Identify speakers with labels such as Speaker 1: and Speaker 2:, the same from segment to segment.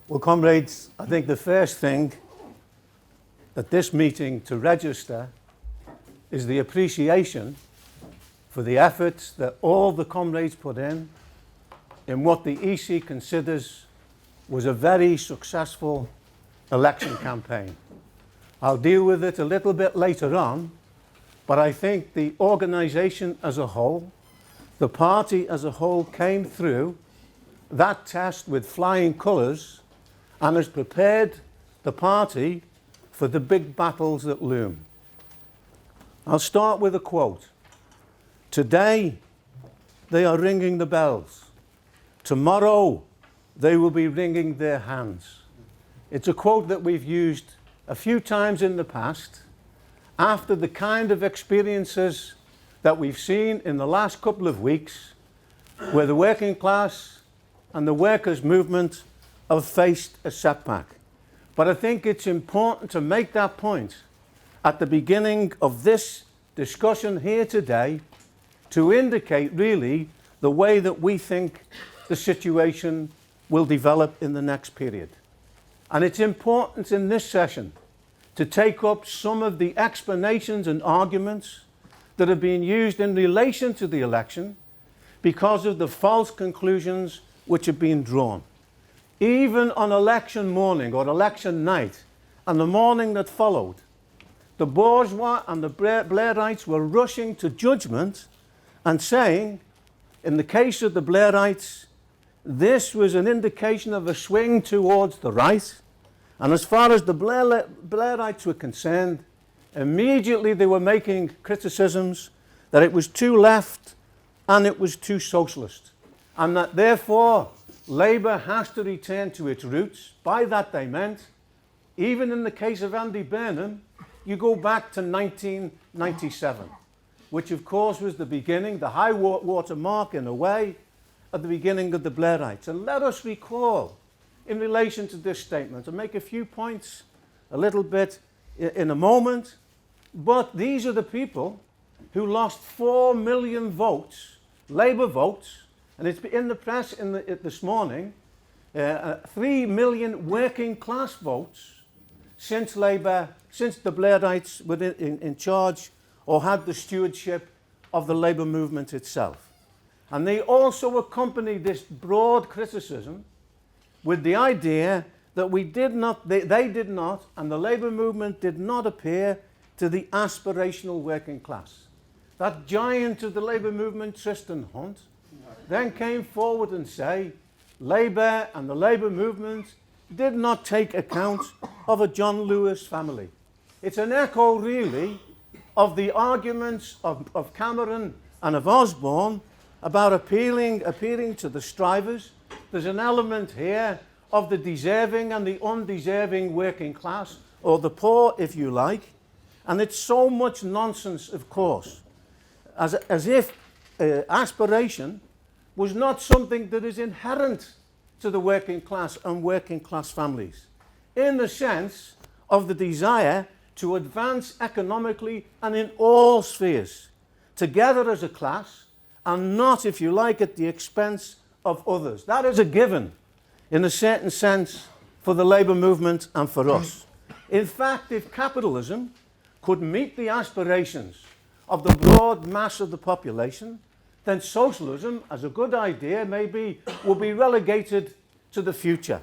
Speaker 1: Well, comrades, I think the first thing at this meeting to register is the appreciation for the efforts that all the comrades put in what the EC considers was a very successful election campaign. I'll deal with it a little bit later on, but I think the organisation as a whole, the party as a whole, came through that test with flying colours and has prepared the party for the big battles that loom. I'll start with a quote. Today, they are ringing the bells. Tomorrow, they will be wringing their hands. It's a quote that we've used a few times in the past after the kind of experiences that we've seen in the last couple of weeks where the working class and the workers' movement have faced a setback. But I think it's important to make that point at the beginning of this discussion here today to indicate really the way that we think the situation will develop in the next period. And it's important in this session to take up some of the explanations and arguments that have been used in relation to the election because of the false conclusions which have been drawn. Even on election morning or election night and the morning that followed, the bourgeois and the Blairites were rushing to judgment and saying, in the case of the Blairites, this was an indication of a swing towards the right. And as far as the Blairites were concerned, immediately they were making criticisms that it was too left and it was too socialist. And that therefore, Labour has to return to its roots. By that they meant, even in the case of Andy Burnham, you go back to 1997, which of course was the beginning, the high water mark in a way, at the beginning of the Blairites. And let us recall, in relation to this statement, and make a few points a little bit in a moment, but these are the people who lost 4 million votes, Labour votes, and it's in the press this morning, 3 million working class votes since the Blairites were in charge or had the stewardship of the Labour movement itself. And they also accompanied this broad criticism with the idea that they did not, and the Labour movement did not appear to the aspirational working class. That giant of the Labour movement, Tristan Hunt, then came forward and say, Labour and the Labour movement did not take account of a John Lewis family. It's an echo, really, of the arguments of Cameron and of Osborne about appealing to the strivers. There's an element here of the deserving and the undeserving working class, or the poor, if you like. And it's so much nonsense, of course, as if aspiration was not something that is inherent to the working class and working class families, in the sense of the desire to advance economically and in all spheres, together as a class, and not, if you like, at the expense of others. That is a given, in a certain sense, for the Labour movement and for us. In fact, if capitalism could meet the aspirations of the broad mass of the population, then socialism, as a good idea, maybe will be relegated to the future.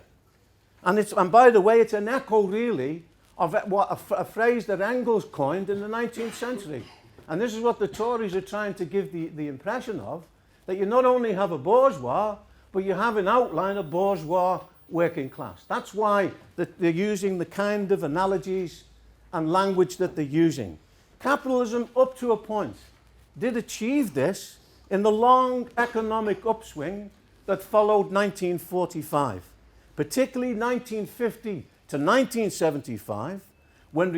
Speaker 1: And by the way, it's an echo, really, of a phrase that Engels coined in the 19th century. And this is what the Tories are trying to give the impression of, that you not only have a bourgeois, but you have an outline of bourgeois working class. That's why they're using the kind of analogies and language that they're using. Capitalism, up to a point, did achieve this in the long economic upswing that followed 1945, particularly 1950 to 1975, when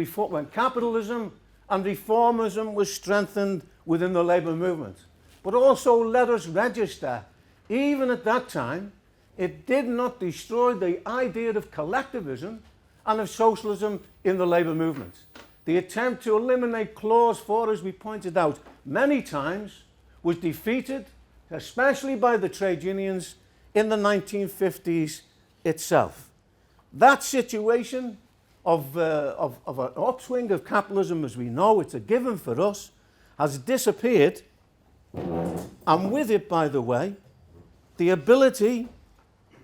Speaker 1: capitalism and reformism was strengthened within the Labour movement. But also let us register, even at that time, it did not destroy the idea of collectivism and of socialism in the Labour movement. The attempt to eliminate Clause 4, as we pointed out many times, was defeated, especially by the trade unions, in the 1950s itself. That situation of an upswing of capitalism, as we know, it's a given for us, has disappeared, and with it, by the way, the ability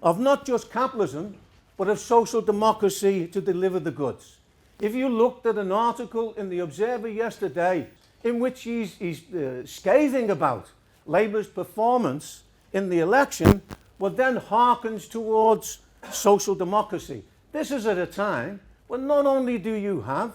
Speaker 1: of not just capitalism, but of social democracy to deliver the goods. If you looked at an article in the Observer yesterday in which he's scathing about Labour's performance in the election, but then hearkens towards social democracy. This is at a time when not only do you have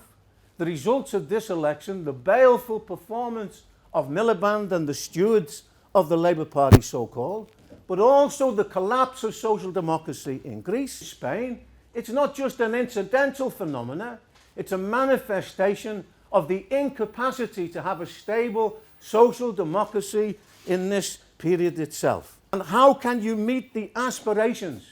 Speaker 1: the results of this election, the baleful performance of Miliband and the stewards of the Labour Party, so-called, but also the collapse of social democracy in Greece, Spain. It's not just an incidental phenomenon, it's a manifestation of the incapacity to have a stable social democracy in this period itself. And how can you meet the aspirations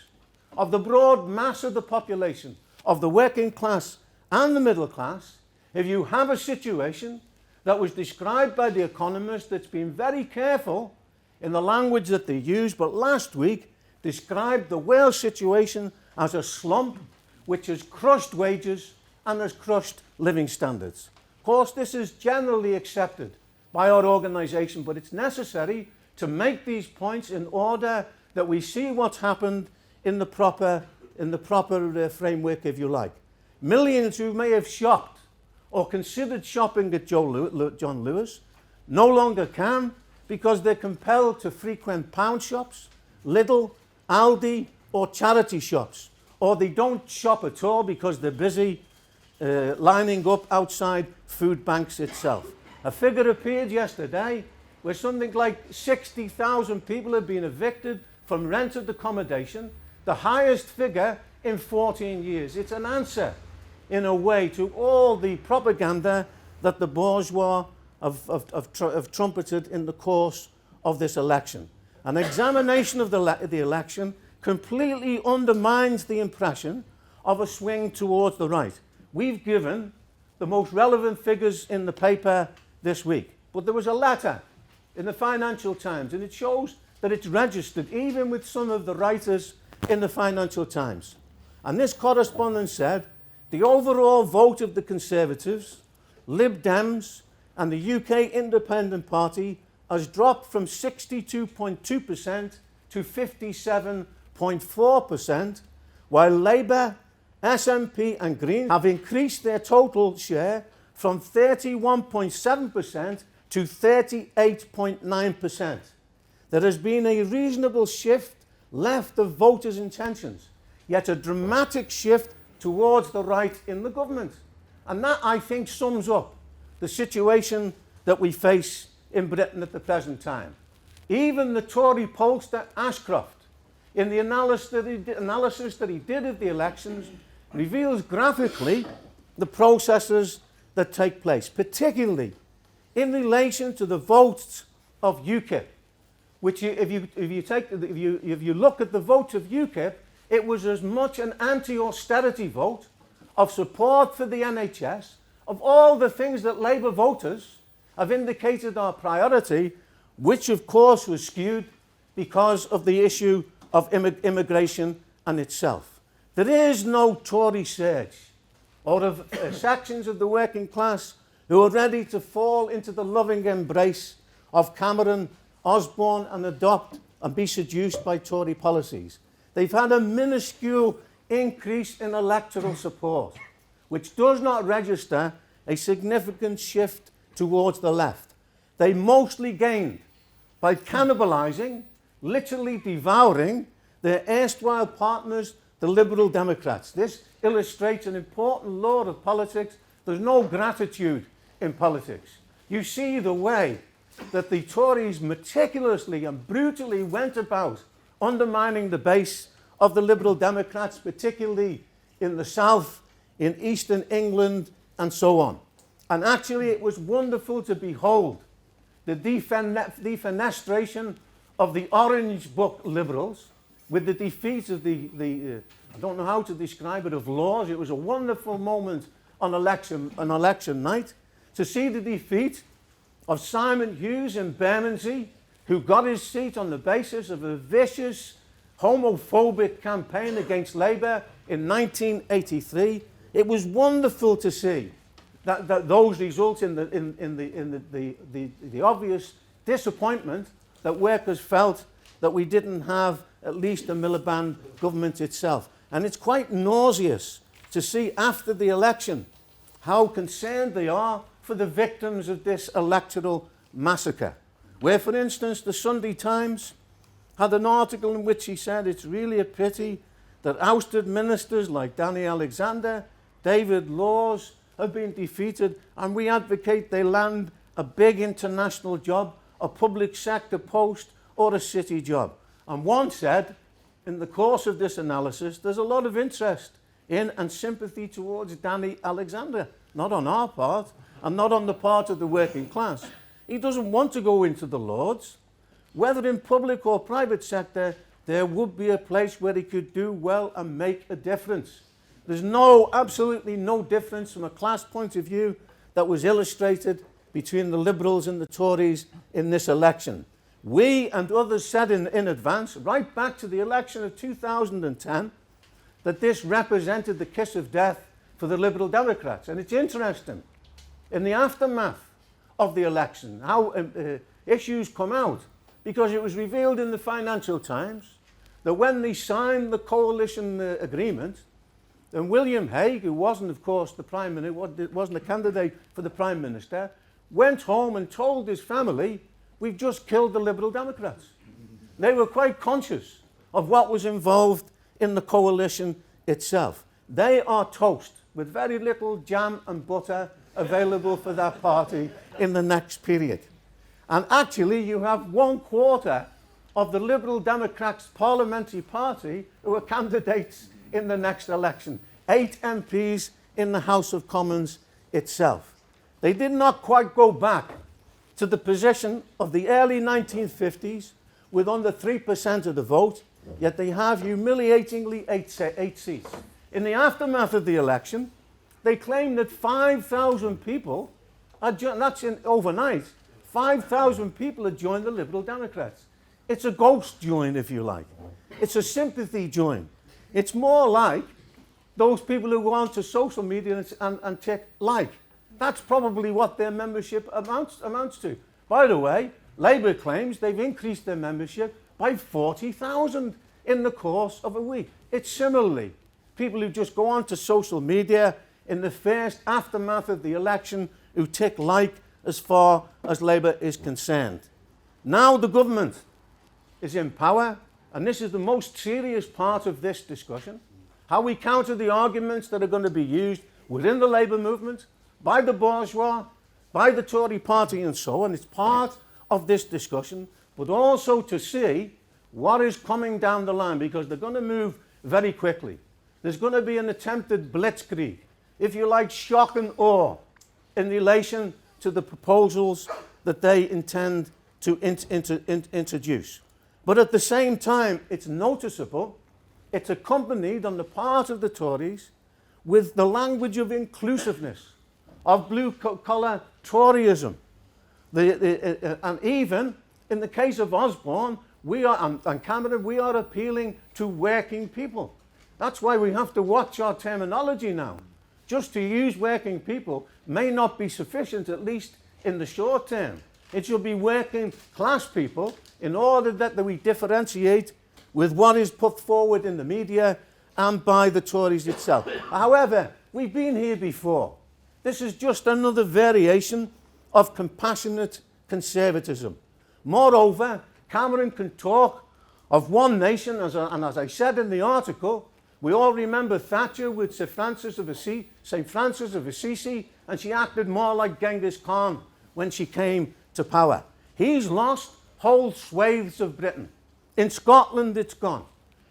Speaker 1: of the broad mass of the population, of the working class and the middle class, if you have a situation that was described by the economists that's been very careful in the language that they use, but last week described the world situation as a slump which has crushed wages and has crushed living standards. Of course, this is generally accepted by our organisation, but it's necessary to make these points in order that we see what's happened in the proper framework, if you like. Millions who may have shopped or considered shopping at John Lewis no longer can, because they're compelled to frequent pound shops, Lidl, Aldi, or charity shops, or they don't shop at all because they're busy lining up outside food banks itself. A figure appeared yesterday where something like 60,000 people have been evicted from rented accommodation, the highest figure in 14 years. It's an answer, in a way, to all the propaganda that the bourgeois have trumpeted in the course of this election. An examination of the election completely undermines the impression of a swing towards the right. We've given the most relevant figures in the paper this week, but there was a letter in the Financial Times, and it shows that it's registered even with some of the writers in the Financial Times. And this correspondent said the overall vote of the Conservatives, Lib Dems, and the UK Independent Party has dropped from 62.2% to 57.4%, while Labour, SNP and Green have increased their total share from 31.7% to 38.9%. There has been a reasonable shift left of voters' intentions, yet a dramatic shift towards the right in the government. And that, I think, sums up the situation that we face in Britain at the present time. Even the Tory pollster Ashcroft, in the analysis that he did of the elections, reveals graphically the processes that take place, particularly in relation to the votes of UKIP, which if you look at the votes of UKIP, it was as much an anti-austerity vote of support for the NHS, of all the things that Labour voters have indicated are priority, which of course was skewed because of the issue of immigration and itself. There is no Tory surge or of sections of the working class who are ready to fall into the loving embrace of Cameron, Osborne and adopt and be seduced by Tory policies. They've had a minuscule increase in electoral support, which does not register a significant shift towards the left. They mostly gained by cannibalising, literally devouring, their erstwhile partners, the Liberal Democrats. This illustrates an important law of politics. There's no gratitude in politics. You see the way that the Tories meticulously and brutally went about undermining the base of the Liberal Democrats, particularly in the south, in eastern England, and so on. And actually, it was wonderful to behold the defenestration of the Orange Book Liberals with the defeat of I don't know how to describe it, of Laws. It was a wonderful moment on election night to see the defeat of Simon Hughes in Bermondsey, who got his seat on the basis of a vicious homophobic campaign against Labour in 1983. It was wonderful to see that those results in the obvious disappointment that workers felt that we didn't have at least a Miliband government itself. And it's quite nauseous to see after the election how concerned they are for the victims of this electoral massacre. Where, for instance, the Sunday Times had an article in which he said it's really a pity that ousted ministers like Danny Alexander, David Laws have been defeated, and we advocate they land a big international job, a public sector post, or a city job. And one said, in the course of this analysis, there's a lot of interest in and sympathy towards Danny Alexander, not on our part, and not on the part of the working class. He doesn't want to go into the Lords. Whether in public or private sector, there would be a place where he could do well and make a difference. There's absolutely no difference from a class point of view that was illustrated between the Liberals and the Tories in this election. We and others said in advance, right back to the election of 2010, that this represented the kiss of death for the Liberal Democrats. And it's interesting, in the aftermath of the election, how issues come out, because it was revealed in the Financial Times that when they signed the coalition agreement, and William Hague, who wasn't, of course, the Prime Minister, wasn't a candidate for the Prime Minister, went home and told his family, we've just killed the Liberal Democrats. They were quite conscious of what was involved in the coalition itself. They are toast with very little jam and butter available for that party in the next period. And actually, you have 1/4 of the Liberal Democrats parliamentary party who are candidates in the next election. 8 MPs in the House of Commons itself. They did not quite go back to the position of the early 1950s with under 3% of the vote, yet they have humiliatingly 8 seats. In the aftermath of the election, they claim that 5,000 people, that's overnight, 5,000 people had joined the Liberal Democrats. It's a ghost join, if you like. It's a sympathy join. It's more like those people who go onto social media and tick like. That's probably what their membership amounts to. By the way, Labour claims they've increased their membership by 40,000 in the course of a week. It's similarly people who just go onto social media in the first aftermath of the election who tick like as far as Labour is concerned. Now the government is in power, and this is the most serious part of this discussion, how we counter the arguments that are going to be used within the Labour movement, by the bourgeois, by the Tory party and so on. It's part of this discussion, but also to see what is coming down the line, because they're going to move very quickly. There's going to be an attempted blitzkrieg, if you like, shock and awe in relation to the proposals that they intend to introduce. But at the same time, it's noticeable, it's accompanied on the part of the Tories with the language of inclusiveness, of blue-collar Toryism. And even in the case of Osborne, and Cameron, we are appealing to working people. That's why we have to watch our terminology now. Just to use working people may not be sufficient, at least in the short term. It should be working class people in order that we differentiate with what is put forward in the media and by the Tories itself. However, we've been here before. This is just another variation of compassionate conservatism. Moreover, Cameron can talk of one nation, and as I said in the article, we all remember Thatcher with St. Francis of Assisi, and she acted more like Genghis Khan when she came to power. He's lost whole swathes of Britain. In Scotland, it's gone.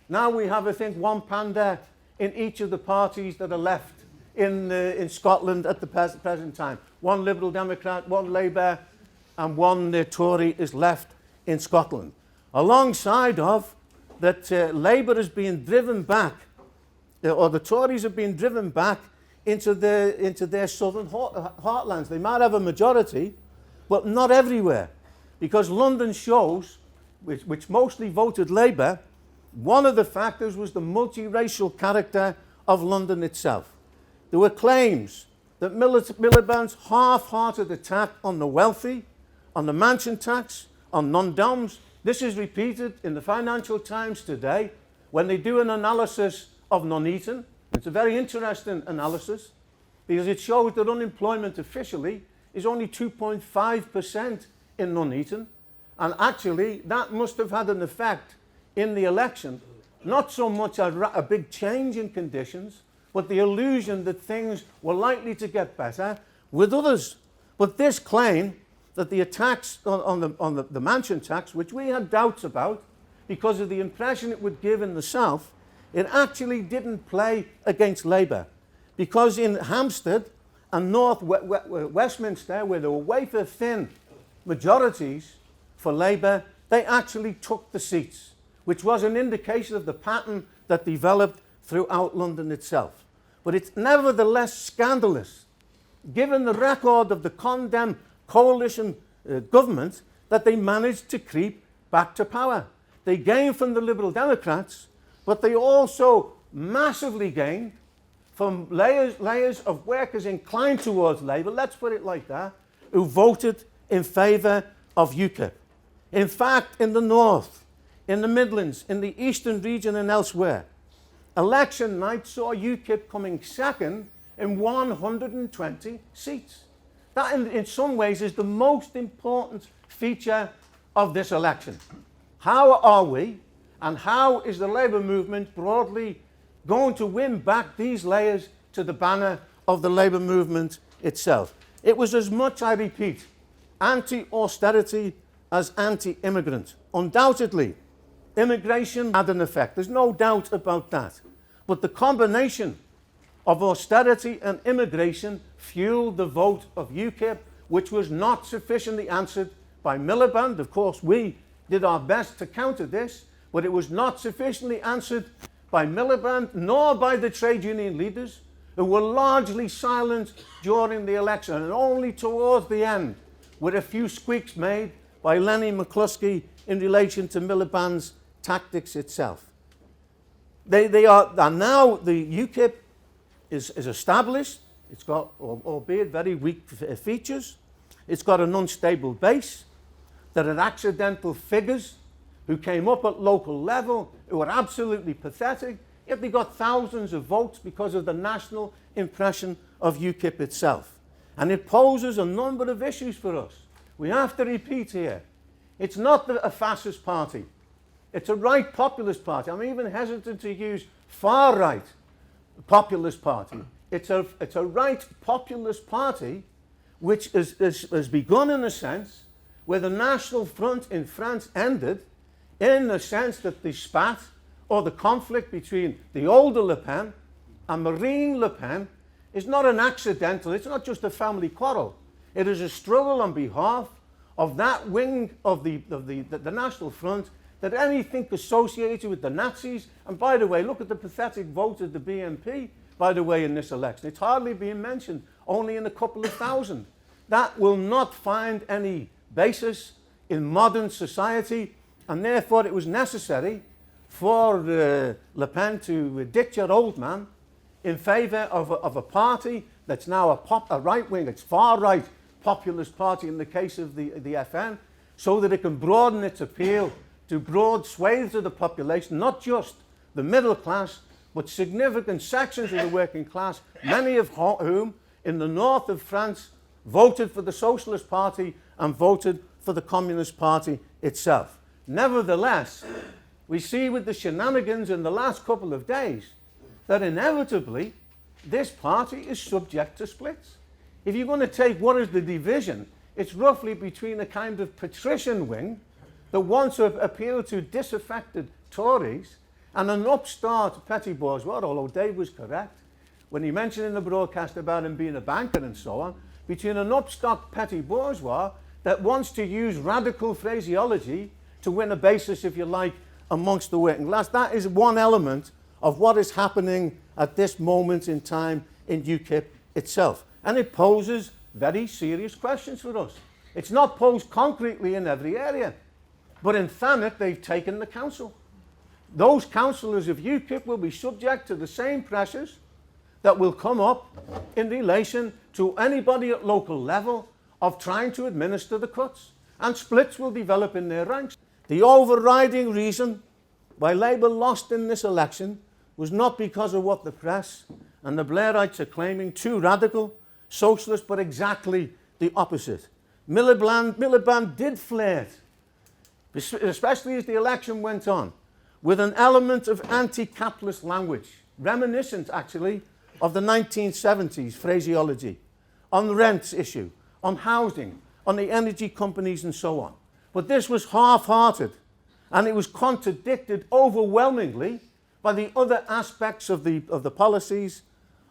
Speaker 1: Now we have, I think, one panda in each of the parties that are left in Scotland at the present time. One Liberal Democrat, one Labour, and one Tory is left in Scotland. Alongside of that, Labour is being driven back, or the Tories have been driven back into their southern heartlands. They might have a majority, but not everywhere, because London shows, which mostly voted Labour, One of the factors was the multiracial character of London itself. There were claims that Miliband's half-hearted attack on the wealthy, on the mansion tax, on non-doms, this is repeated in the Financial Times today when they do an analysis of Nuneaton. It's a very interesting analysis because it shows that unemployment officially is only 2.5% in Nuneaton, and actually that must have had an effect in the election, not so much a big change in conditions, but the illusion that things were likely to get better with others. But this claim that the attacks on the mansion tax, which we had doubts about because of the impression it would give in the South, it actually didn't play against Labour. Because in Hampstead and North Westminster, where there were wafer-thin majorities for Labour, they actually took the seats, which was an indication of the pattern that developed throughout London itself. But it's nevertheless scandalous, given the record of the condemned coalition government, that they managed to creep back to power. They gained from the Liberal Democrats, but they also massively gained from layers of workers inclined towards Labour, let's put it like that, who voted in favour of UKIP. In fact, in the North, in the Midlands, in the Eastern region and elsewhere, election night saw UKIP coming second in 120 seats. That, in some ways, is the most important feature of this election. How are we, and how is the Labour movement broadly going to win back these layers to the banner of the Labour movement itself? It was as much, I repeat, anti-austerity as anti-immigrant. Undoubtedly, immigration had an effect. There's no doubt about that. But the combination of austerity and immigration fueled the vote of UKIP, which was not sufficiently answered by Miliband. Of course, we did our best to counter this, but it was not sufficiently answered by Miliband, nor by the trade union leaders, who were largely silent during the election, and only towards the end were a few squeaks made by Lenny McCluskey in relation to Miliband's tactics itself. They are now, the UKIP is established. It's got, albeit very weak features. It's got an unstable base. There are accidental figures who came up at local level who are absolutely pathetic, yet they got thousands of votes because of the national impression of UKIP itself. And it poses a number of issues for us. We have to repeat here, it's not a fascist party. It's a right populist party. I'm even hesitant to use far-right populist party. It's a right populist party which has begun in a sense where the National Front in France ended, in the sense that the spat or the conflict between the older Le Pen and Marine Le Pen is not an accidental, it's not just a family quarrel. It is a struggle on behalf of that wing of the National Front, that anything associated with the Nazis, and by the way, look at the pathetic vote of the BNP, by the way, in this election. It's hardly being mentioned, only in a couple of thousand. That will not find any basis in modern society, and therefore it was necessary for Le Pen to ditch her old man in favour of a party that's now a right-wing, it's far-right populist party in the case of the FN, so that it can broaden its appeal to broad swathes of the population, not just the middle class, but significant sections of the working class, many of whom in the north of France voted for the Socialist Party and voted for the Communist Party itself. Nevertheless, we see with the shenanigans in the last couple of days that inevitably this party is subject to splits. If you're going to take what is the division, it's roughly between a kind of patrician wing that wants to appeal to disaffected Tories and an upstart petty bourgeois, although Dave was correct when he mentioned in the broadcast about him being a banker and so on, between an upstart petty bourgeois that wants to use radical phraseology to win a basis, if you like, amongst the working class. That is one element of what is happening at this moment in time in UKIP itself. And it poses very serious questions for us. It's not posed concretely in every area, but in Thanet they've taken the council. those councillors of UKIP will be subject to the same pressures that will come up in relation to anybody at local level of trying to administer the cuts. And splits will develop in their ranks. The overriding reason why Labour lost in this election was not because of what the press and the Blairites are claiming, too radical, socialist, but exactly the opposite. Miliband did flirt, especially as the election went on, with an element of anti-capitalist language, reminiscent actually of the 1970s phraseology, on the rents issue, on housing, on the energy companies and so on. But this was half-hearted, and it was contradicted overwhelmingly by the other aspects of the policies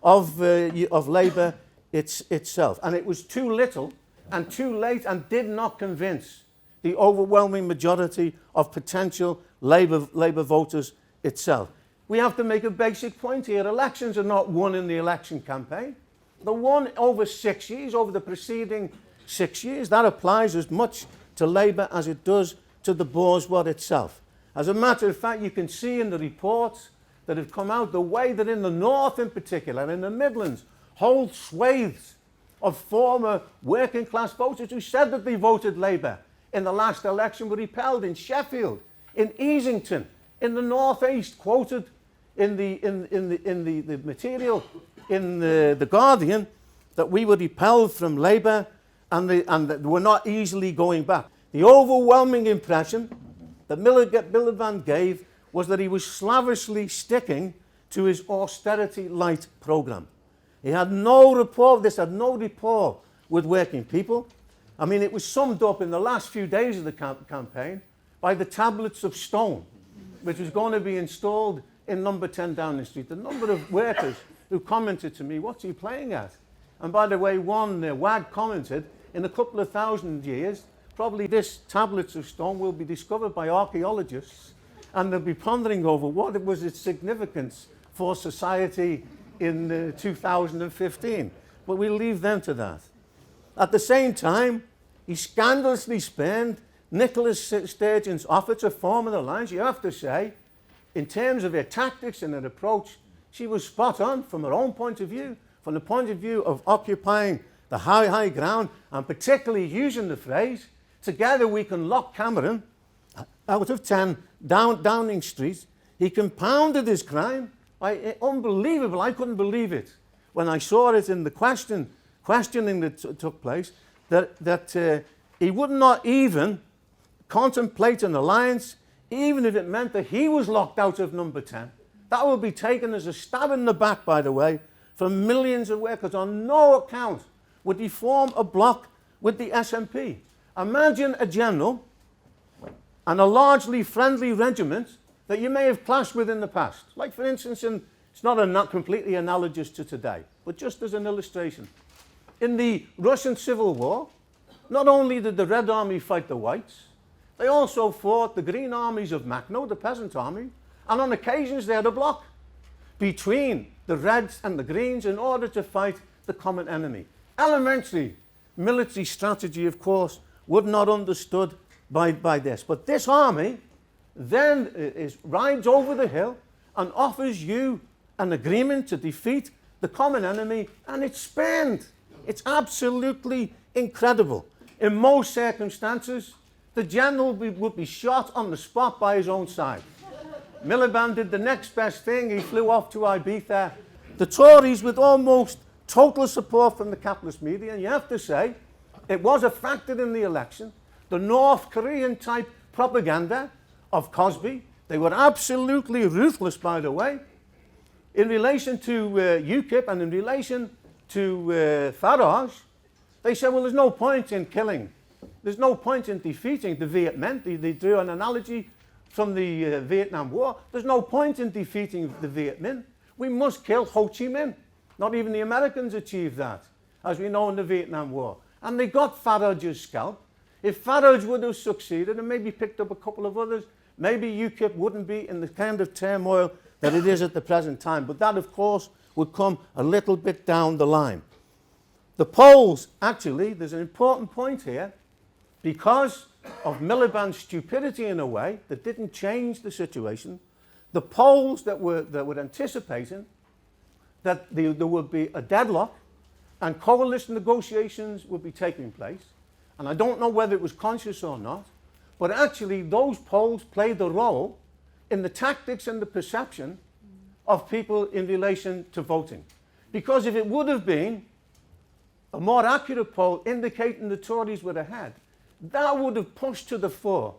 Speaker 1: of Labour itself. And it was too little and too late and did not convince the overwhelming majority of potential Labour voters itself. We have to make a basic point here. Elections are not won in the election campaign. They're won over 6 years, over the preceding 6 years. That applies as much to Labour as it does to the bourgeois itself. As a matter of fact, you can see in the reports that have come out the way that in the North in particular, in the Midlands, whole swathes of former working class voters who said that they voted Labour in the last election were repelled in Sheffield, in Easington, in the North East, quoted in the material in the Guardian, that we were repelled from Labour and that we're not easily going back. The overwhelming impression that Miliband gave was that he was slavishly sticking to his austerity light programme. He had no rapport, this had no rapport with working people. I mean, it was summed up in the last few days of the campaign by the tablets of stone, which was going to be installed in number 10 Downing Street. The number of workers who commented to me, what's he playing at? And by the way, one wag commented, in a couple of thousand years, probably this tablets of stone will be discovered by archaeologists, and they'll be pondering over what was its significance for society in 2015. But we'll leave them to that. At the same time, he scandalously spurned Nicola Sturgeon's offer to form an alliance. You have to say, in terms of her tactics and her approach, she was spot on from her own point of view, from the point of view of occupying the high ground, and particularly using the phrase, together we can lock Cameron out of 10 Downing Street. He compounded his crime by unbelievable, I couldn't believe it when I saw it in the questioning that took place, that he would not even contemplate an alliance, even if it meant that he was locked out of number 10. That will be taken as a stab in the back, by the way, for millions of workers. On no account would he form a bloc with the SNP. Imagine a general and a largely friendly regiment that you may have clashed with in the past. Like, for instance, it's not completely analogous to today, but just as an illustration. In the Russian Civil War, not only did the Red Army fight the Whites, they also fought the Green Armies of Makhno, the peasant army, and on occasions they had a bloc between the Reds and the Greens in order to fight the common enemy. Elementary military strategy, of course, would not understood by this. But this army then rides over the hill and offers you an agreement to defeat the common enemy, and it's spent. It's absolutely incredible. In most circumstances, the general would be shot on the spot by his own side. Miliband did the next best thing. He flew off to Ibiza. The Tories, with almost total support from the capitalist media, and you have to say, it was a factor in the election, the North Korean type propaganda of Cosby. They were absolutely ruthless, by the way, in relation to UKIP and in relation to Farage. They said, well, there's no point in killing, there's no point in defeating the Viet Minh. They drew an analogy from the Vietnam War. There's no point in defeating the Viet Minh. We must kill Ho Chi Minh. Not even the Americans achieved that, as we know in the Vietnam War. And they got Farage's scalp. If Farage would have succeeded and maybe picked up a couple of others, maybe UKIP wouldn't be in the kind of turmoil that it is at the present time. But that, of course, would come a little bit down the line. The polls, actually, there's an important point here, because of Miliband's stupidity in a way that didn't change the situation. the polls that were anticipating that there would be a deadlock and coalition negotiations would be taking place. And I don't know whether it was conscious or not, but actually those polls played a role in the tactics and the perception of people in relation to voting. Because if it would have been a more accurate poll indicating the Tories were ahead, that would have pushed to the fore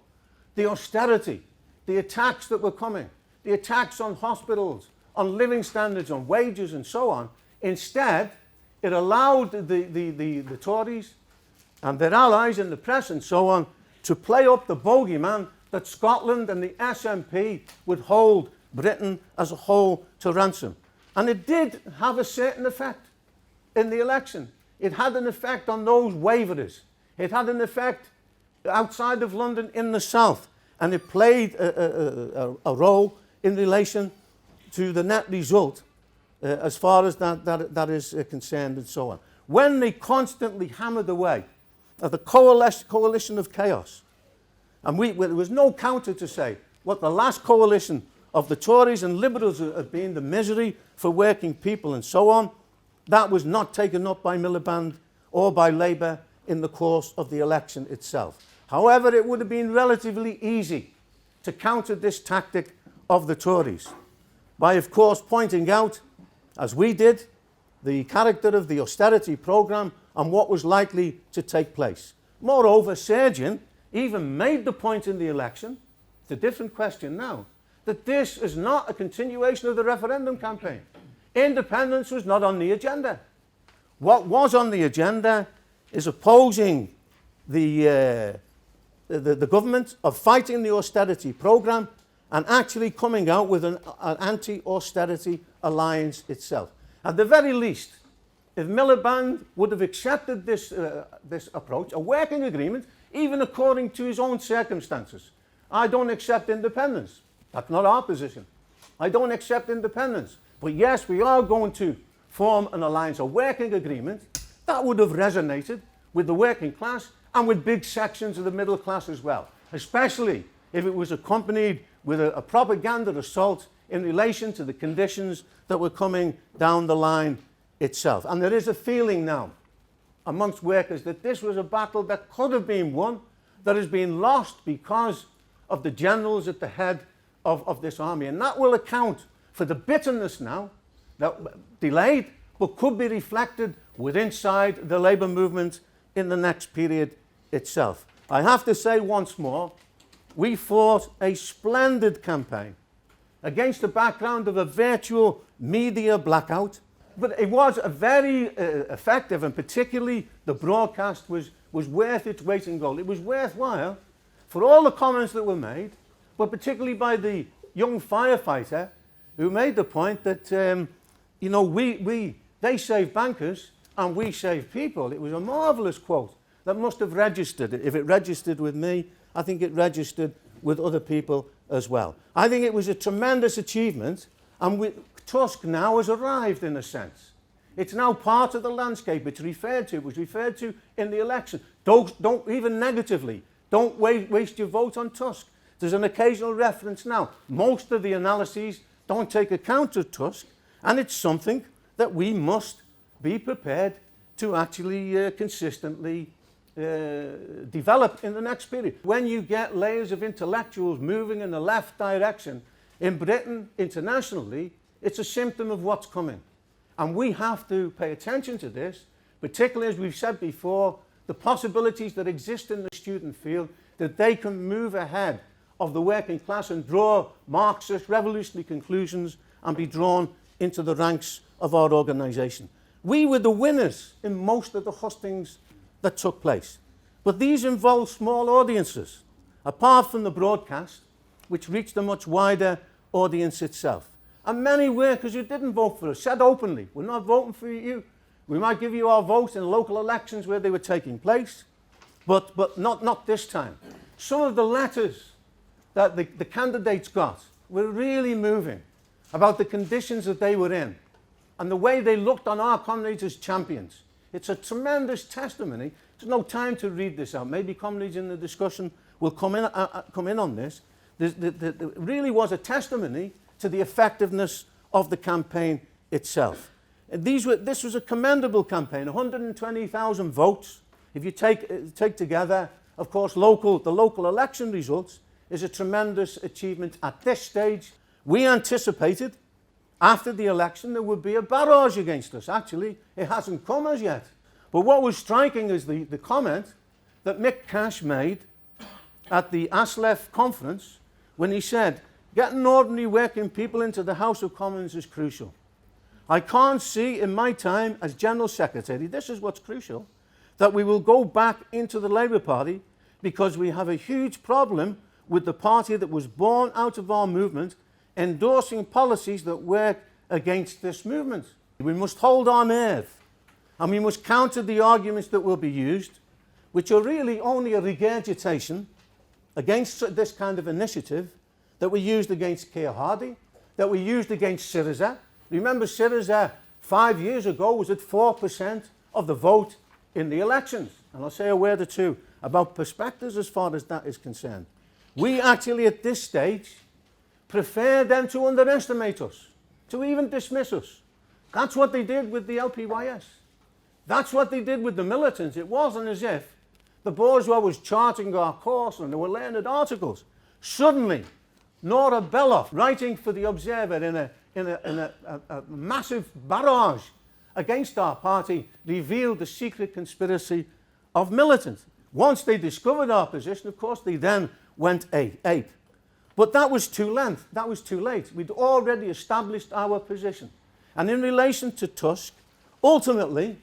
Speaker 1: the austerity, the attacks that were coming, the attacks on hospitals, on living standards, on wages and so on. Instead, it allowed the Tories and their allies in the press and so on to play up the bogeyman that Scotland and the SNP would hold Britain as a whole to ransom. And it did have a certain effect in the election. It had an effect on those waverers. It had an effect outside of London in the south. And it played a role in relation to the net result as far as that is concerned and so on. When they constantly hammered away at the coalition of chaos, and there was no counter to say what the last coalition of the Tories and Liberals had been, the misery for working people and so on, that was not taken up by Miliband or by Labour in the course of the election itself. However, it would have been relatively easy to counter this tactic of the Tories by, of course, pointing out, as we did, the character of the austerity programme and what was likely to take place. Moreover, Sergeant even made the point in the election, it's a different question now, that this is not a continuation of the referendum campaign. Independence was not on the agenda. What was on the agenda is opposing the government, of fighting the austerity programme and actually coming out with an anti-austerity alliance itself. At the very least, if Miliband would have accepted this approach, a working agreement, even according to his own circumstances. I don't accept independence. That's not our position. I don't accept independence. But yes, we are going to form an alliance, a working agreement, that would have resonated with the working class and with big sections of the middle class as well, especially if it was accompanied with a propaganda assault in relation to the conditions that were coming down the line itself. And there is a feeling now amongst workers that this was a battle that could have been won, that has been lost because of the generals at the head of this army. And that will account for the bitterness now, that delayed, but could be reflected within inside the labour movement in the next period itself. I have to say once more, we fought a splendid campaign against the background of a virtual media blackout. But it was a very effective, and particularly the broadcast was worth its weight in gold. It was worthwhile for all the comments that were made, but particularly by the young firefighter who made the point that, they save bankers and we save people. It was a marvellous quote that must have registered. If it registered with me, I think it registered with other people as well. I think it was a tremendous achievement, and Tusk now has arrived in a sense. It's now part of the landscape. It was referred to in the election. Don't even negatively, don't waste your vote on Tusk. There's an occasional reference now. Most of the analyses don't take account of Tusk, and it's something that we must be prepared to actually consistently develop in the next period. When you get layers of intellectuals moving in the left direction in Britain, internationally, it's a symptom of what's coming. And we have to pay attention to this, particularly as we've said before, the possibilities that exist in the student field, that they can move ahead of the working class and draw Marxist revolutionary conclusions and be drawn into the ranks of our organisation. We were the winners in most of the hustings that took place. But these involved small audiences, apart from the broadcast, which reached a much wider audience itself. And many workers who didn't vote for us said openly, we're not voting for you. We might give you our vote in local elections where they were taking place, but not this time. Some of the letters that the candidates got were really moving about the conditions that they were in and the way they looked on our comrades as champions. It's a tremendous testimony. There's no time to read this out. Maybe comrades in the discussion will come in on this. There really was a testimony to the effectiveness of the campaign itself. And this was a commendable campaign, 120,000 votes. If you take together, of course, the local election results is a tremendous achievement at this stage. We anticipated after the election there would be a barrage against us. Actually, it hasn't come as yet. But what was striking is the comment that Mick Cash made at the ASLEF conference when he said, getting ordinary working people into the House of Commons is crucial. I can't see in my time as General Secretary, this is what's crucial, that we will go back into the Labour Party because we have a huge problem with the party that was born out of our movement endorsing policies that work against this movement. We must hold our nerve and we must counter the arguments that will be used, which are really only a regurgitation against this kind of initiative that we used against Keir Hardie, that we used against Syriza. Remember, Syriza 5 years ago was at 4% of the vote in the elections. And I'll say a word or two about perspectives as far as that is concerned. We actually, at this stage, prefer them to underestimate us, to even dismiss us. That's what they did with the LPYS. That's what they did with the militants. It wasn't as if the bourgeois was charting our course and they were learned articles. Suddenly, Nora Beloff, writing for the Observer in a massive barrage against our party, revealed the secret conspiracy of militants. Once they discovered our position, of course, they then went ape. But that was too late. That was too late. We'd already established our position. And in relation to Tusk, ultimately,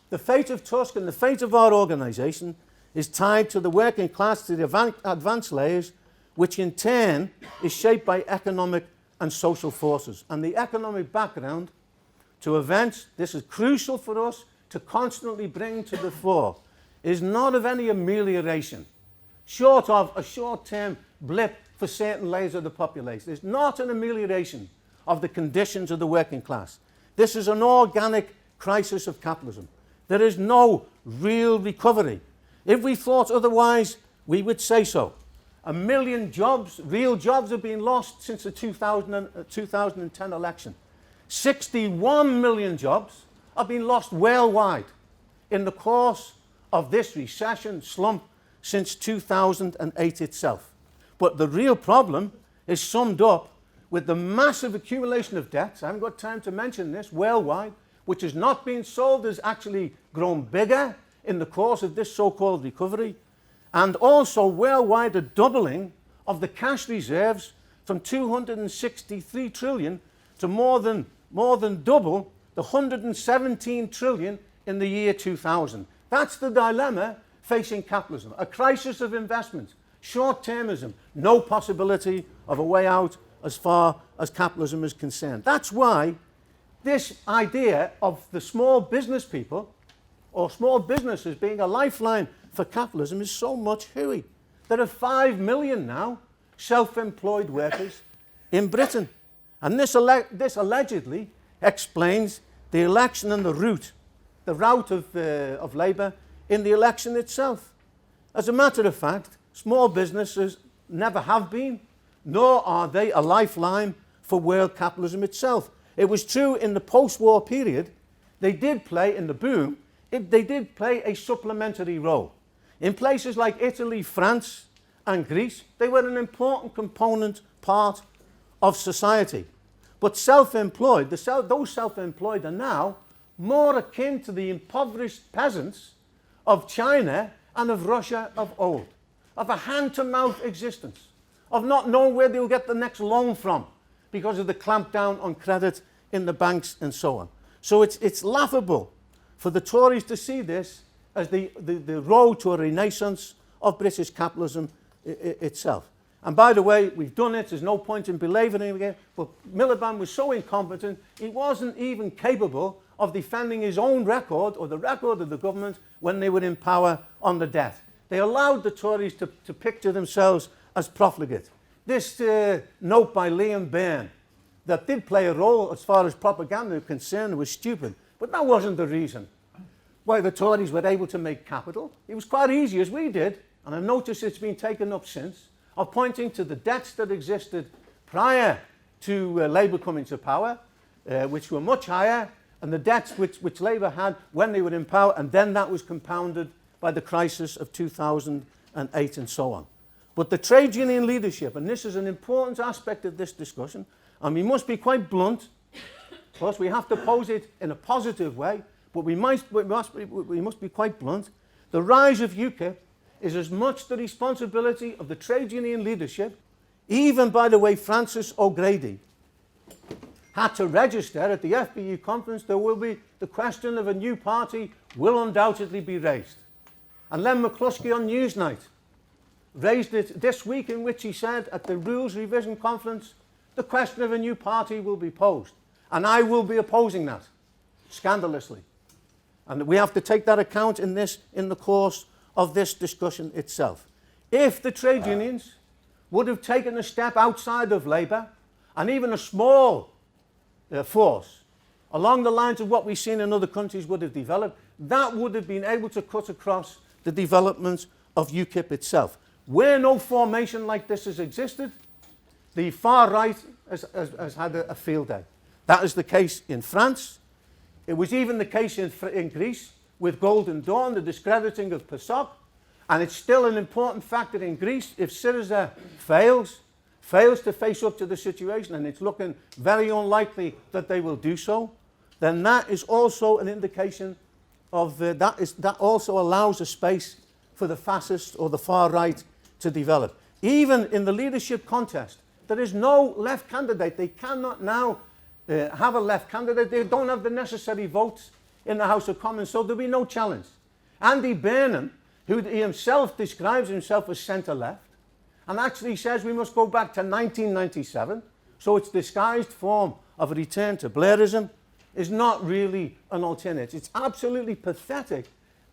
Speaker 1: the fate of Tusk and the fate of our organisation is tied to the working class, to the advanced layers, which in turn is shaped by economic and social forces. And the economic background to events, this is crucial for us to constantly bring to the fore, is not of any amelioration, short of a short-term blip for certain layers of the population. It's not an amelioration of the conditions of the working class. This is an organic crisis of capitalism. There is no real recovery. If we thought otherwise, we would say so. 1 million jobs, real jobs, have been lost since the 2010 election. 61 million jobs have been lost worldwide in the course of this recession slump since 2008 itself. But the real problem is summed up with the massive accumulation of debts. I haven't got time to mention this, worldwide, which has not been solved, has actually grown bigger in the course of this so-called recovery. And also worldwide, a doubling of the cash reserves from 263 trillion to more than double the 117 trillion in the year 2000. That's the dilemma facing capitalism, a crisis of investment, short-termism, no possibility of a way out as far as capitalism is concerned. That's why this idea of the small business people or small businesses being a lifeline for capitalism is so much hooey. There are 5 million now self-employed workers in Britain. And this allegedly explains the election and the rout of Labour in the election itself. As a matter of fact, small businesses never have been, nor are they a lifeline for world capitalism itself. It was true in the post-war period. They did play, in the boom, they did play a supplementary role. In places like Italy, France, and Greece, they were an important component part of society. But self-employed, those self-employed are now more akin to the impoverished peasants of China and of Russia of old, of a hand-to-mouth existence, of not knowing where they'll get the next loan from because of the clampdown on credit in the banks and so on. So it's laughable for the Tories to see this as the road to a renaissance of British capitalism itself. And by the way, we've done it, there's no point in belabouring it again, but Miliband was so incompetent, he wasn't even capable of defending his own record or the record of the government when they were in power on the debt. They allowed the Tories to picture themselves as profligate. This note by Liam Byrne that did play a role as far as propaganda is concerned was stupid, but that wasn't the reason why the Tories were able to make capital. It was quite easy, as we did, and I've noticed it's been taken up since, of pointing to the debts that existed prior to Labour coming to power, which were much higher, and the debts which Labour had when they were in power, and then that was compounded by the crisis of 2008 and so on. But the trade union leadership, and this is an important aspect of this discussion, and we must be quite blunt. Of course, we have to pose it in a positive way, but we must be quite blunt. The rise of UKIP is as much the responsibility of the trade union leadership. Even, by the way, Francis O'Grady had to register at the FBU conference. There will be the question of a new party will undoubtedly be raised. And Len McCluskey on Newsnight raised it this week, in which he said at the Rules Revision Conference, the question of a new party will be posed. And I will be opposing that, scandalously. And we have to take that account in the course of this discussion itself. If the trade unions would have taken a step outside of Labour, and even a small force, along the lines of what we've seen in other countries would have developed, that would have been able to cut across the development of UKIP itself. Where no formation like this has existed, the far right has had a field day. That is the case in France. It was even the case in Greece with Golden Dawn, the discrediting of PASOK, and it's still an important factor in Greece. If Syriza fails to face up to the situation, and it's looking very unlikely that they will do so, then that is also an indication of that also allows a space for the fascist or the far right to develop. Even in the leadership contest, there is no left candidate. They cannot now have a left candidate. They don't have the necessary votes in the House of Commons, so there'll be no challenge. Andy Burnham, who he himself describes himself as centre-left, and actually says we must go back to 1997, so its disguised form of a return to Blairism, is not really an alternative. It's absolutely pathetic,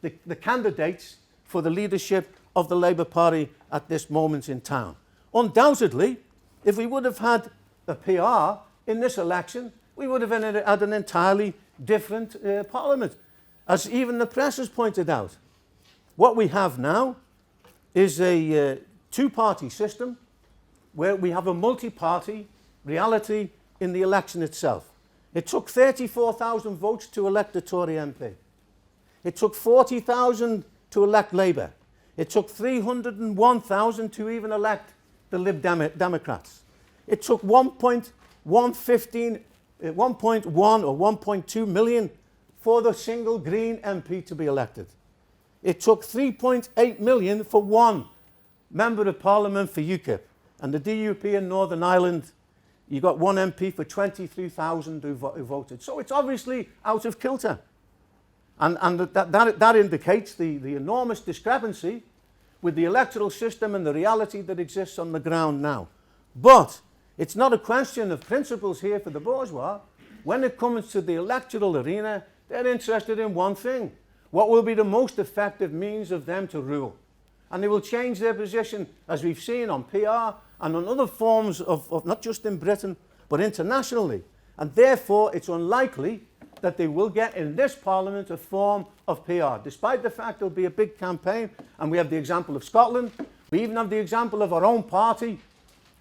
Speaker 1: the candidates for the leadership of the Labour Party at this moment in time. Undoubtedly, if we would have had a PR in this election, we would have had an entirely different parliament. As even the press has pointed out, what we have now is a two-party system where we have a multi-party reality in the election itself. It took 34,000 votes to elect a Tory MP. It took 40,000 to elect Labour. It took 301,000 to even elect the Lib Democrats. It took 1.1 or 1.2 million for the single Green MP to be elected. It took 3.8 million for one Member of Parliament for UKIP. And the DUP in Northern Ireland, you got one MP for 23,000 who voted. So it's obviously out of kilter. And that indicates the enormous discrepancy with the electoral system and the reality that exists on the ground now. But it's not a question of principles here for the bourgeois. When it comes to the electoral arena, they're interested in one thing: what will be the most effective means of them to rule? And they will change their position, as we've seen on PR and on other forms of not just in Britain, but internationally. And therefore, it's unlikely that they will get in this Parliament a form of PR, despite the fact there'll be a big campaign. And we have the example of Scotland. We even have the example of our own party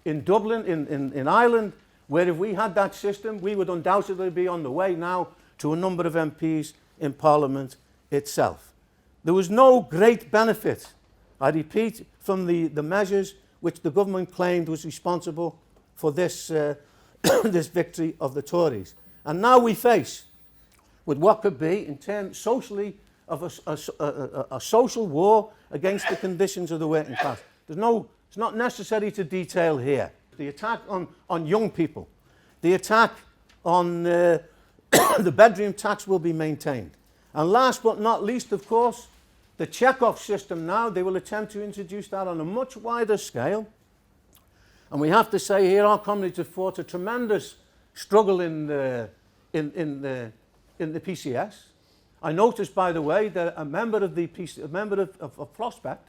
Speaker 1: in Dublin, in Ireland, where if we had that system, we would undoubtedly be on the way now to a number of MPs in Parliament itself. There was no great benefit, I repeat, from the measures which the government claimed was responsible for this, this victory of the Tories. And now we face with what could be, in terms socially, of a social war against the conditions of the working class. It's not necessary to detail here. The attack on young people, the attack on the bedroom tax will be maintained. And last but not least, of course, the check-off system now, they will attempt to introduce that on a much wider scale. And we have to say here our comrades have fought a tremendous struggle in the PCS. I noticed, by the way, that a member of the of Prospect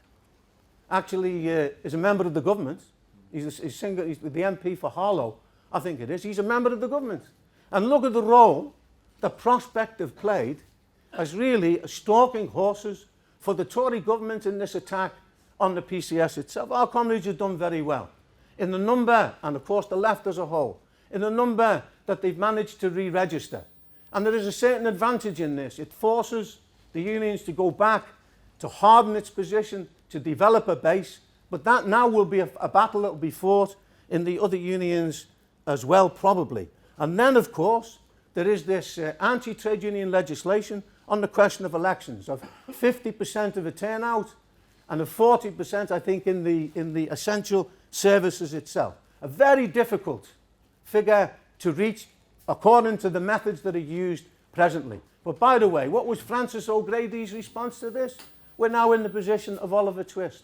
Speaker 1: actually is a member of the government. He's the MP for Harlow, I think it is. He's a member of the government. And look at the role that Prospect have played as really stalking horses for the Tory government in this attack on the PCS itself. Our comrades have done very well. In the number, and of course the left as a whole, in the number that they've managed to re-register. And there is a certain advantage in this. It forces the unions to go back, to harden its position, to develop a base. But that now will be a battle that will be fought in the other unions as well, probably. And then, of course, there is this anti-trade union legislation on the question of elections, of 50% of a turnout and of 40%, I think, in the essential services itself. A very difficult figure to reach according to the methods that are used presently. But by the way, what was Francis O'Grady's response to this? We're now in the position of Oliver Twist,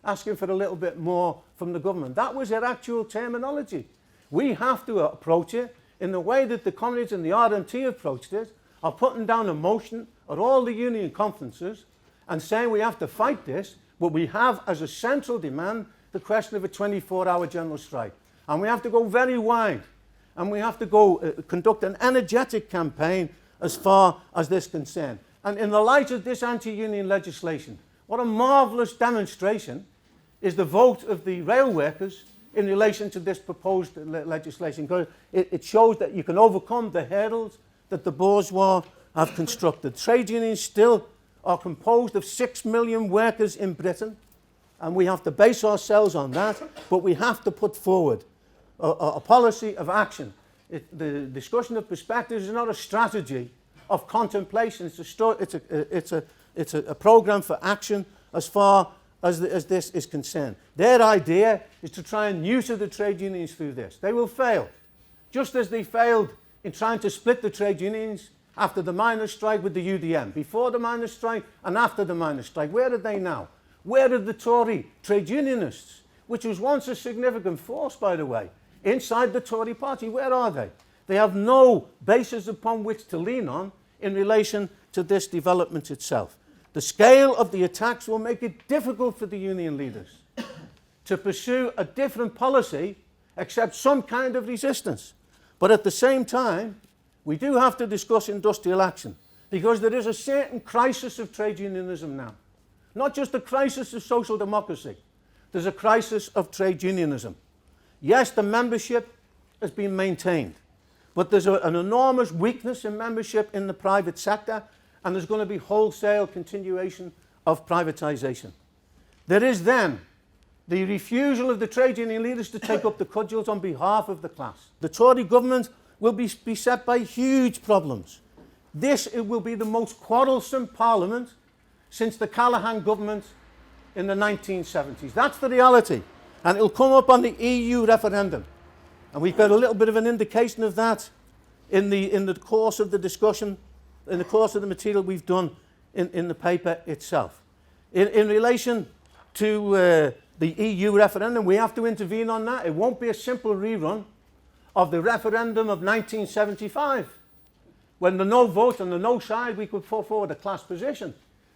Speaker 1: asking for a little bit more from the government. That was their actual terminology. We have to approach it in the way that the comrades and the RMT approached it, are putting down a motion at all the union conferences and saying we have to fight this, but we have as a central demand the question of a 24-hour general strike. And we have to go very wide, and we have to go conduct an energetic campaign as far as this is concerned. And in the light of this anti-union legislation, what a marvellous demonstration is the vote of the rail workers in relation to this proposed legislation, because it shows that you can overcome the hurdles that the bourgeois have constructed. Trade unions still are composed of 6 million workers in Britain, and we have to base ourselves on that, but we have to put forward a policy of action. The discussion of perspectives is not a strategy of contemplation. It's a program for action as far as this is concerned. Their idea is to try and neuter the trade unions through this. They will fail, just as they failed in trying to split the trade unions after the miners' strike with the UDM, before the miners' strike and after the miners' strike. Where are they now? Where are the Tory trade unionists, which was once a significant force, by the way, inside the Tory party? Where are they? They have no basis upon which to lean on in relation to this development itself. The scale of the attacks will make it difficult for the union leaders to pursue a different policy, accept some kind of resistance. But at the same time, we do have to discuss industrial action, because there is a certain crisis of trade unionism now. Not just a crisis of social democracy, there's a crisis of trade unionism. Yes, the membership has been maintained, but there's an enormous weakness in membership in the private sector, and there's going to be wholesale continuation of privatisation. There is then the refusal of the trade union leaders to take up the cudgels on behalf of the class. The Tory government will be beset by huge problems. It will be the most quarrelsome parliament since the Callaghan government in the 1970s. That's the reality. And it'll come up on the EU referendum. And we've got a little bit of an indication of that in the course of the discussion, in the course of the material we've done in the paper itself. In relation to the EU referendum, we have to intervene on that. It won't be a simple rerun of the referendum of 1975. When the no vote on the no side, we could put forward a class position.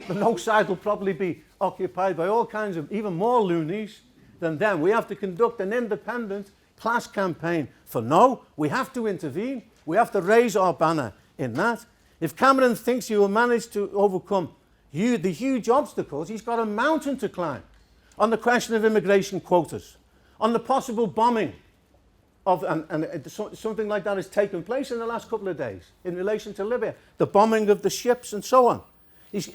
Speaker 1: The no side will probably be occupied by all kinds of even more loonies than them. We have to conduct an independent class campaign for no. We have to intervene. We have to raise our banner in that. If Cameron thinks he will manage to overcome the huge obstacles, he's got a mountain to climb on the question of immigration quotas, on the possible bombing of, something like that has taken place in the last couple of days in relation to Libya, the bombing of the ships and so on. He's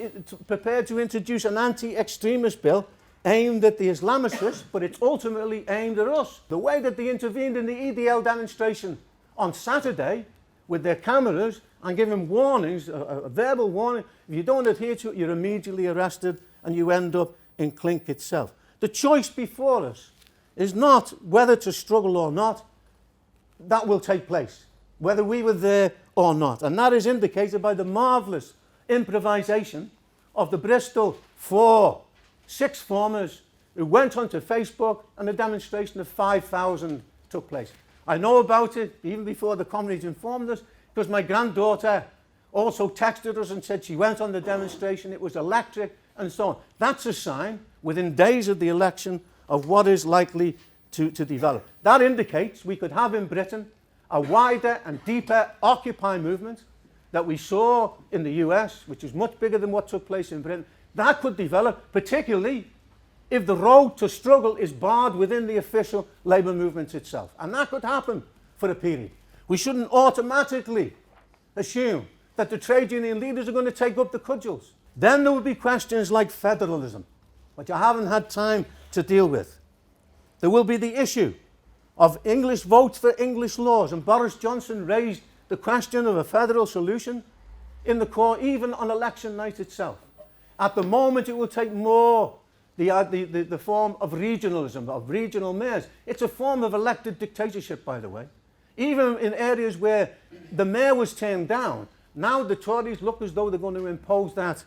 Speaker 1: prepared to introduce an anti-extremist bill aimed at the Islamicists, but it's ultimately aimed at us. The way that they intervened in the EDL demonstration on Saturday with their cameras and giving warnings, a verbal warning, if you don't adhere to it, you're immediately arrested and you end up in Clink itself. The choice before us is not whether to struggle or not. That will take place, whether we were there or not. And that is indicated by the marvellous improvisation of the Bristol 6 formers who went onto Facebook, and a demonstration of 5,000 took place. I know about it even before the comrades informed us, because my granddaughter also texted us and said she went on the demonstration, it was electric, and so on. That's a sign, within days of the election, of what is likely to develop. That indicates we could have in Britain a wider and deeper Occupy movement that we saw in the US, which is much bigger than what took place in Britain. That could develop, particularly if the road to struggle is barred within the official labour movement itself. And that could happen for a period. We shouldn't automatically assume that the trade union leaders are going to take up the cudgels. Then there will be questions like federalism, which I haven't had time to deal with. There will be the issue of English votes for English laws, and Boris Johnson raised the question of a federal solution in the court, even on election night itself. At the moment, it will take more the form of regionalism, of regional mayors. It's a form of elected dictatorship, by the way. Even in areas where the mayor was turned down, now the Tories look as though they're going to impose that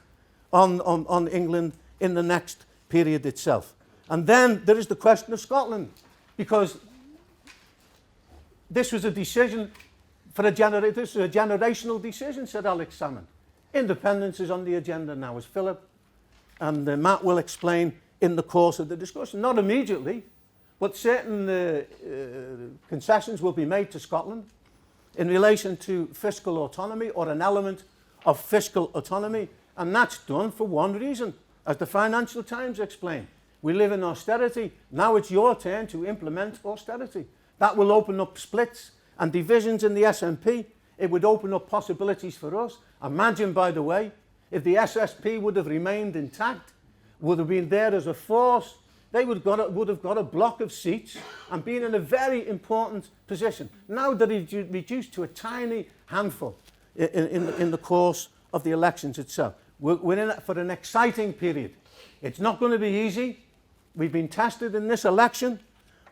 Speaker 1: on England in the next period itself. And then there is the question of Scotland, because this was a decision for this is a generational decision, said Alex Salmond. Independence is on the agenda now, as Philip and Matt will explain in the course of the discussion. Not immediately, but certain concessions will be made to Scotland in relation to fiscal autonomy, or an element of fiscal autonomy, and that's done for one reason, as the Financial Times explained. We live in austerity. Now it's your turn to implement austerity. That will open up splits and divisions in the SNP. It would open up possibilities for us. Imagine, by the way, if the SSP would have remained intact, would have been there as a force, they would have got a block of seats and been in a very important position. Now that it's reduced to a tiny handful in the course of the elections itself. We're in it for an exciting period. It's not going to be easy. We've been tested in this election.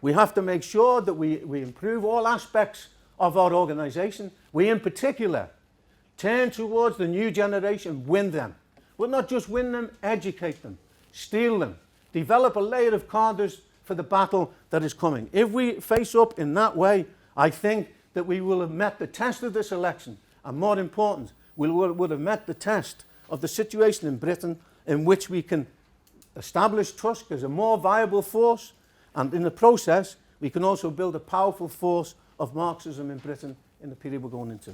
Speaker 1: We have to make sure that we improve all aspects of our organisation. We, in particular, turn towards the new generation, win them. But not just win them, educate them, steel them, develop a layer of cadres for the battle that is coming. If we face up in that way, I think that we will have met the test of this election, and more important, we would have met the test of the situation in Britain in which we can establish Tusk as a more viable force, and in the process we can also build a powerful force of Marxism in Britain in the period we're going into.